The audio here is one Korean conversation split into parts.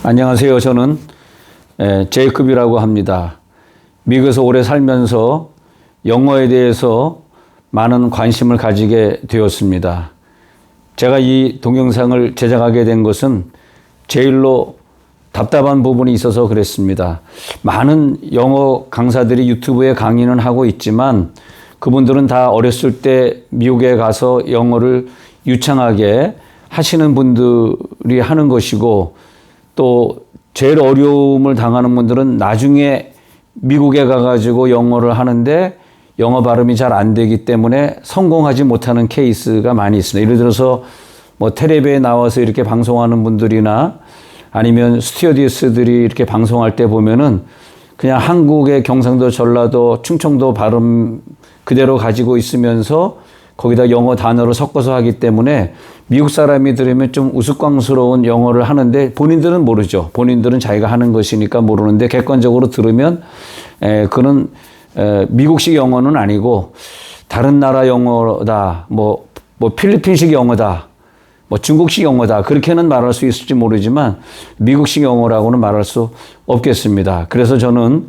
안녕하세요. 저는 제이콥이라고 합니다. 미국에서 오래 살면서 영어에 대해서 많은 관심을 가지게 되었습니다. 제가 이 동영상을 제작하게 된 것은 제일로 답답한 부분이 있어서 그랬습니다. 많은 영어 강사들이 유튜브에 강의는 하고 있지만 그분들은 다 어렸을 때 미국에 가서 영어를 유창하게 하시는 분들이 하는 것이고, 또 제일 어려움을 당하는 분들은 나중에 미국에 가가지고 영어를 하는데 영어 발음이 잘 안 되기 때문에 성공하지 못하는 케이스가 많이 있습니다. 예를 들어서 뭐 텔레비에 나와서 이렇게 방송하는 분들이나 아니면 스튜어디스들이 이렇게 방송할 때 보면은 그냥 한국의 경상도, 전라도, 충청도 발음 그대로 가지고 있으면서 거기다 영어 단어를 섞어서 하기 때문에 미국 사람이 들으면 좀 우스꽝스러운 영어를 하는데 본인들은 모르죠. 본인들은 자기가 하는 것이니까 모르는데 객관적으로 들으면 그는 미국식 영어는 아니고 다른 나라 영어다, 뭐 필리핀식 영어다, 뭐 중국식 영어다, 그렇게는 말할 수 있을지 모르지만 미국식 영어라고는 말할 수 없겠습니다. 그래서 저는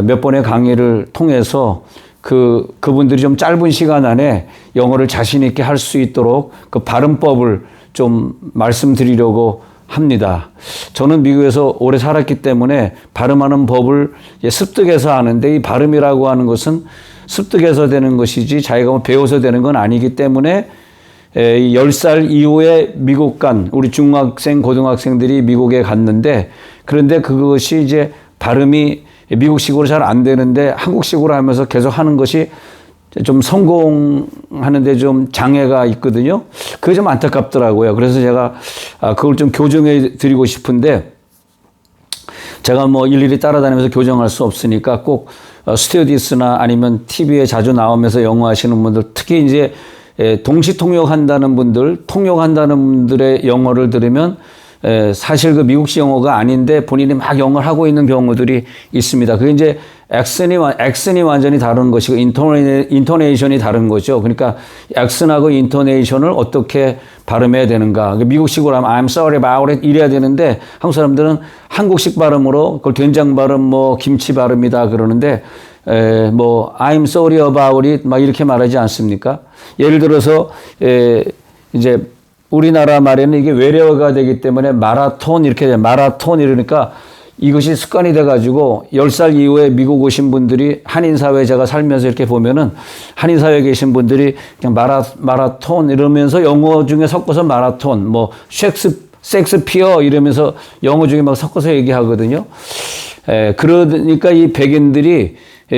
몇 번의 강의를 통해서 그분들이 좀 짧은 시간 안에 영어를 자신 있게 할 수 있도록 그 발음법을 좀 말씀드리려고 합니다. 저는 미국에서 오래 살았기 때문에 발음하는 법을 습득해서 아는데, 이 발음이라고 하는 것은 습득해서 되는 것이지 자기가 배워서 되는 건 아니기 때문에 10살 이후에 미국 간 우리 중학생, 고등학생들이 미국에 갔는데, 그런데 그것이 이제 발음이 미국식으로 잘 안 되는데 한국식으로 하면서 계속 하는 것이 좀 성공하는데 좀 장애가 있거든요. 그게 좀 안타깝더라고요. 그래서 제가 그걸 좀 교정해 드리고 싶은데, 제가 뭐 일일이 따라다니면서 교정할 수 없으니까 꼭 스튜어디스나 아니면 TV에 자주 나오면서 영어 하시는 분들, 특히 이제 동시 통역한다는 분들의 영어를 들으면 사실 그 미국식 영어가 아닌데 본인이 막 영어를 하고 있는 경우들이 있습니다. 그게 이제 액센이 완전히 다른 것이고 인토네이션이 다른 거죠. 그러니까 액센하고 인토네이션을 어떻게 발음해야 되는가. 미국식으로 하면 I'm sorry about it 이래야 되는데 한국 사람들은 한국식 발음으로 그걸 된장 발음, 뭐 김치 발음이다 그러는데 뭐 I'm sorry about it 막 이렇게 말하지 않습니까? 예를 들어서 이제 우리나라 말에는 이게 외래어가 되기 때문에 마라톤 이렇게 돼요. 마라톤 이러니까 이것이 습관이 돼가지고 10살 이후에 미국 오신 분들이 한인사회 제가 살면서 이렇게 보면은 한인사회에 계신 분들이 그냥 마라톤 이러면서 영어 중에 섞어서 마라톤, 뭐 섹스피어 이러면서 영어 중에 막 섞어서 얘기하거든요. 그러니까 이 백인들이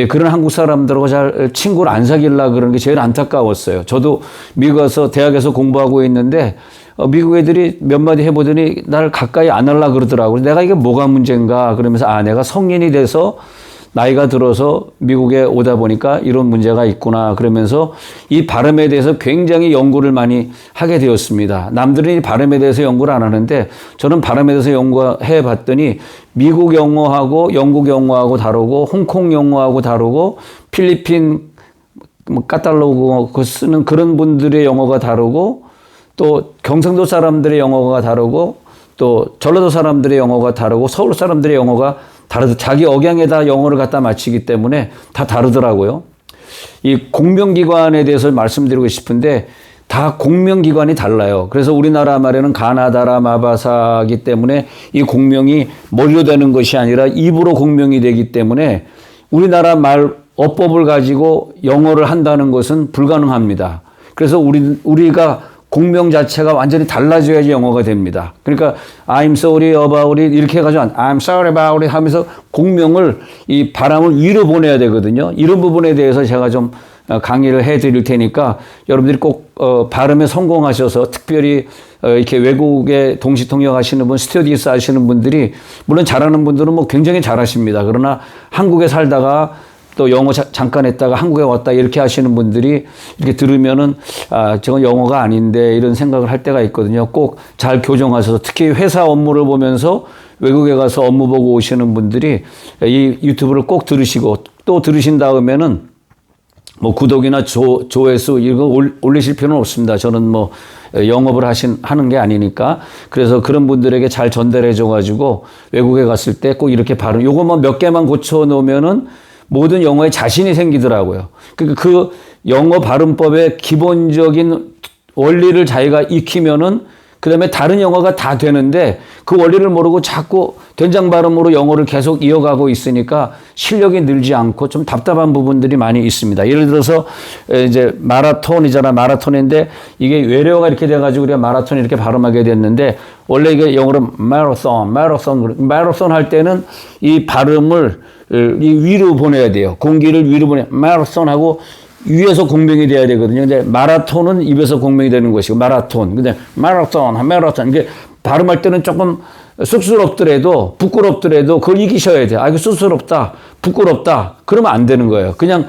그런 한국 사람들하고 잘 친구를 안 사귀려고 그러는 게 제일 안타까웠어요. 저도 미국 가서 대학에서 공부하고 있는데 미국 애들이 몇 마디 해보더니 나를 가까이 안 하려고 그러더라고요. 내가 이게 뭐가 문제인가 그러면서 내가 성인이 돼서 나이가 들어서 미국에 오다 보니까 이런 문제가 있구나 그러면서 이 발음에 대해서 굉장히 연구를 많이 하게 되었습니다. 남들은 이 발음에 대해서 연구를 안 하는데 저는 발음에 대해서 연구해 봤더니 미국 영어하고 영국 영어하고 다르고 홍콩 영어하고 다르고 필리핀 카탈로그 쓰는 그런 분들의 영어가 다르고 또 경상도 사람들의 영어가 다르고 또 전라도 사람들의 영어가 다르고 서울 사람들의 영어가 다르다. 자기 억양에다 영어를 갖다 맞추기 때문에 다 다르더라고요. 이 공명기관에 대해서 말씀드리고 싶은데 다 공명기관이 달라요. 그래서 우리나라 말에는 가나다라 마바사기 때문에 이 공명이 머리로 되는 것이 아니라 입으로 공명이 되기 때문에 우리나라 말 어법을 가지고 영어를 한다는 것은 불가능합니다. 그래서 우리가 공명 자체가 완전히 달라져야지 영어가 됩니다. 그러니까 I'm sorry about it 이렇게 해가지고 I'm sorry about it 하면서 공명을 이 바람을 위로 보내야 되거든요. 이런 부분에 대해서 제가 좀 강의를 해드릴 테니까 여러분들이 꼭 발음에 성공하셔서 특별히 이렇게 외국에 동시 통역하시는 분, 스튜어디스 하시는 분들이 물론 잘하는 분들은 뭐 굉장히 잘하십니다. 그러나 한국에 살다가 또 영어 잠깐 했다가 한국에 왔다 이렇게 하시는 분들이 이렇게 들으면은 저건 영어가 아닌데 이런 생각을 할 때가 있거든요. 꼭 잘 교정하셔서 특히 회사 업무를 보면서 외국에 가서 업무 보고 오시는 분들이 이 유튜브를 꼭 들으시고 또 들으신 다음에는 뭐 구독이나 조회수 이런 거 올리실 필요는 없습니다. 저는 뭐 영업을 하는 게 아니니까. 그래서 그런 분들에게 잘 전달해 줘가지고 외국에 갔을 때 꼭 이렇게 발음, 요거만 몇 개만 고쳐 놓으면은 모든 영어에 자신이 생기더라고요. 그러니까 그 영어 발음법의 기본적인 원리를 자기가 익히면은 그 다음에 다른 영어가 다 되는데 그 원리를 모르고 자꾸 된장 발음으로 영어를 계속 이어가고 있으니까 실력이 늘지 않고 좀 답답한 부분들이 많이 있습니다. 예를 들어서 이제 마라톤인데 이게 외래어가 이렇게 돼가지고 우리가 마라톤 이렇게 발음하게 됐는데 원래 이게 영어로 마라톤 할 때는 이 발음을 이 위로 보내야 돼요. 공기를 위로 마라톤하고 위에서 공명이 돼야 되거든요. 근데 마라톤은 입에서 공명이 되는 것이고 마라톤. 근데 마라톤. 이게 발음할 때는 조금 쑥스럽더라도 부끄럽더라도 그걸 이기셔야 돼요. 아, 이거 쑥스럽다, 부끄럽다. 그러면 안 되는 거예요. 그냥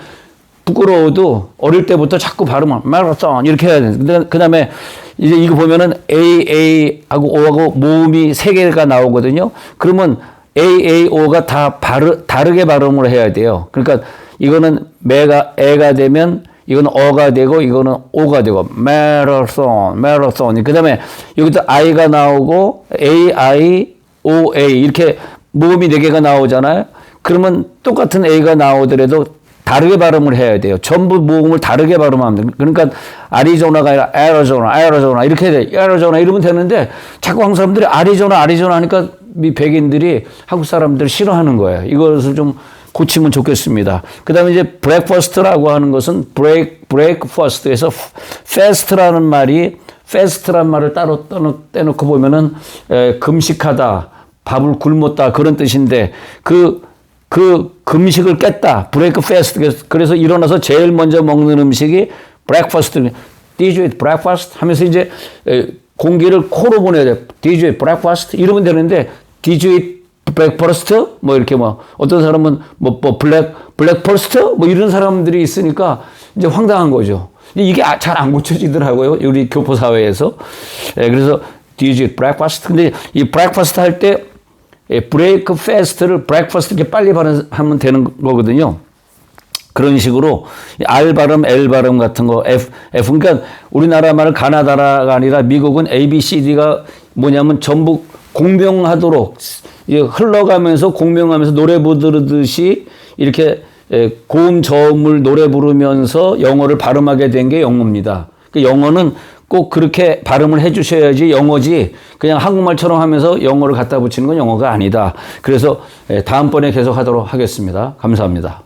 부끄러워도 어릴 때부터 자꾸 발음을 마라톤 이렇게 해야 돼요. 그 다음에 이제 이거 보면은 AA하고 O하고 모음이 3개가 나오거든요. 그러면 AAO가 다 다르게 발음을 해야 돼요. 그러니까 이거는 애가 되면 이거는 어가 되고 이거는 오가 되고 마라톤. 그다음에 여기도 I가 나오고 AIOA 이렇게 모음이 4개가 나오잖아요. 그러면 똑같은 A가 나오더라도 다르게 발음을 해야 돼요. 전부 모음을 다르게 발음하면 돼요. 그러니까 아리조나가 아니라 애리조나 이렇게 돼. 애리조나 이러면 되는데 자꾸 한국 사람들이 아리조나 하니까 이 백인들이 한국 사람들을 싫어하는 거예요. 이것을 좀 고치면 좋겠습니다. 그 다음에 이제 breakfast라고 하는 것은 breakfast에서 fast라는 말을 따로 떼놓고 보면은 금식하다, 밥을 굶었다 그런 뜻인데 그 금식을 깼다, breakfast. 그래서 일어나서 제일 먼저 먹는 음식이 breakfast. Did you eat breakfast? 하면서 이제 공기를 코로 보내야 돼. Did you eat breakfast? 이러면 되는데 Did you eat breakfast? 뭐 이렇게 어떤 사람은 blackfast? 뭐 이런 사람들이 있으니까 이제 황당한 거죠. 이게 잘 안 고쳐지더라고요. 우리 교포 사회에서. 그래서 Did you eat breakfast? 근데 이 breakfast 할 때 breakfast를 breakfast 이렇게 빨리 발음하면 되는 거거든요. 그런 식으로 R 발음, L 발음 같은 거, F. 그러니까 우리나라 말은 가나다라가 아니라 미국은 A, B, C, D가 뭐냐면 전부 공명하도록 흘러가면서 공명하면서 노래 부르듯이 이렇게 고음 저음을 노래 부르면서 영어를 발음하게 된 게 영어입니다. 영어는 꼭 그렇게 발음을 해주셔야지 영어지 그냥 한국말처럼 하면서 영어를 갖다 붙이는 건 영어가 아니다. 그래서 다음번에 계속 하도록 하겠습니다. 감사합니다.